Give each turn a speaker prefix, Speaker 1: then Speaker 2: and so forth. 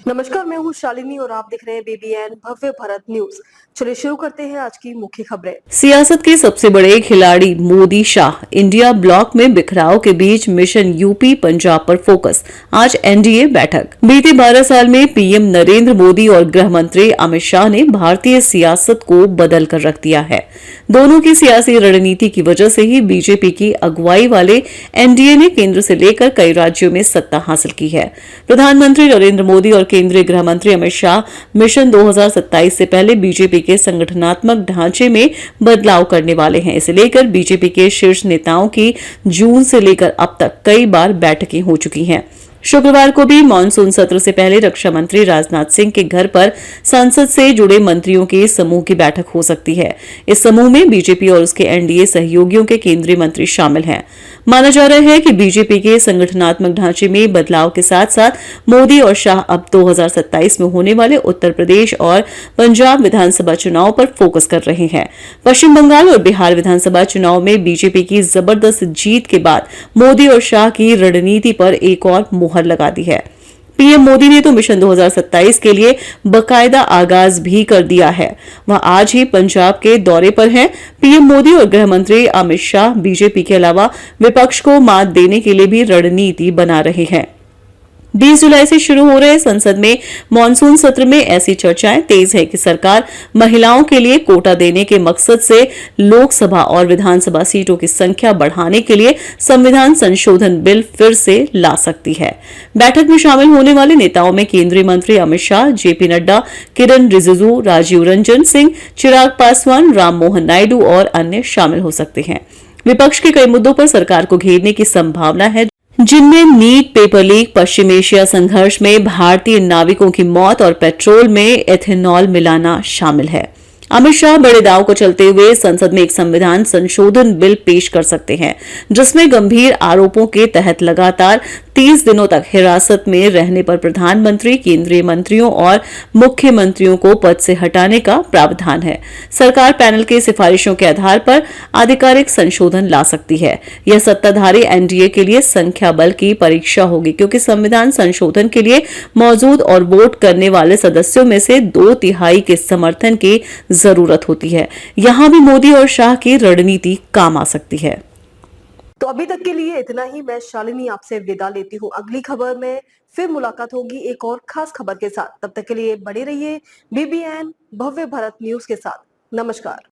Speaker 1: नमस्कार, मैं हूँ शालिनी और आप देख रहे हैं बीबीएन भव्य भारत न्यूज। चलिए शुरू करते हैं आज की मुख्य खबरें।
Speaker 2: सियासत के सबसे बड़े खिलाड़ी मोदी शाह इंडिया ब्लॉक में बिखराव के बीच मिशन यूपी पंजाब पर फोकस। आज एनडीए बैठक। बीते 12 साल में पीएम नरेंद्र मोदी और गृह मंत्री अमित शाह ने भारतीय सियासत को बदल कर रख दिया है। दोनों की सियासी रणनीति की वजह से ही बीजेपी की अगुवाई वाले एनडीए ने केंद्र से लेकर कई राज्यों में सत्ता हासिल की है। प्रधानमंत्री नरेंद्र मोदी और केंद्रीय गृह मंत्री अमित शाह मिशन 2027 से पहले बीजेपी के संगठनात्मक ढांचे में बदलाव करने वाले हैं। इसे लेकर बीजेपी के शीर्ष नेताओं की जून से लेकर अब तक कई बार बैठकें हो चुकी हैं। शुक्रवार को भी मानसून सत्र से पहले रक्षा मंत्री राजनाथ सिंह के घर पर संसद से जुड़े मंत्रियों के समूह की बैठक हो सकती है। इस समूह में बीजेपी और उसके एनडीए सहयोगियों के केंद्रीय मंत्री शामिल हैं। माना जा रहा है कि बीजेपी के संगठनात्मक ढांचे में बदलाव के साथ साथ मोदी और शाह अब 2027 में होने वाले उत्तर प्रदेश और पंजाब विधानसभा चुनाव पर फोकस कर रहे हैं। पश्चिम बंगाल और बिहार विधानसभा चुनाव में बीजेपी की जबरदस्त जीत के बाद मोदी और शाह की रणनीति पर एक और मुहर लगा दी है। पीएम मोदी ने तो मिशन 2027 के लिए बकायदा आगाज भी कर दिया है। वह आज ही पंजाब के दौरे पर हैं। पीएम मोदी और गृह मंत्री अमित शाह बीजेपी के अलावा विपक्ष को मात देने के लिए भी रणनीति बना रहे हैं। 20 जुलाई से शुरू हो रहे संसद में मानसून सत्र में ऐसी चर्चाएं तेज है कि सरकार महिलाओं के लिए कोटा देने के मकसद से लोकसभा और विधानसभा सीटों की संख्या बढ़ाने के लिए संविधान संशोधन बिल फिर से ला सकती है। बैठक में शामिल होने वाले नेताओं में केंद्रीय मंत्री अमित शाह, जेपी नड्डा, किरण रिजिजू, राजीव रंजन सिंह, चिराग पासवान, राम मोहन नायडू और अन्य शामिल हो सकते हैं। विपक्ष के कई मुद्दों पर सरकार को घेरने की संभावना है, जिनमें नीट, पेपर लीक, पश्चिम एशिया संघर्ष में भारतीय नाविकों की मौत और पेट्रोल में एथेनॉल मिलाना शामिल है। अमित शाह बड़े दाव को चलते हुए संसद में एक संविधान संशोधन बिल पेश कर सकते हैं, जिसमें गंभीर आरोपों के तहत लगातार 30 दिनों तक हिरासत में रहने पर प्रधानमंत्री, केंद्रीय मंत्रियों और मुख्यमंत्रियों को पद से हटाने का प्रावधान है। सरकार पैनल की सिफारिशों के आधार पर आधिकारिक संशोधन ला सकती है। यह सत्ताधारी एनडीए के लिए संख्या बल की परीक्षा होगी, क्योंकि संविधान संशोधन के लिए मौजूद और वोट करने वाले सदस्यों में से 2/3 के समर्थन की जरूरत होती है। यहां भी मोदी और शाह की रणनीति काम आ सकती है।
Speaker 1: तो अभी तक के लिए इतना ही। मैं शालिनी आपसे विदा लेती हूँ। अगली खबर में फिर मुलाकात होगी एक और खास खबर के साथ। तब तक के लिए बने रहिए बीबीएन भव्य भारत न्यूज के साथ। नमस्कार।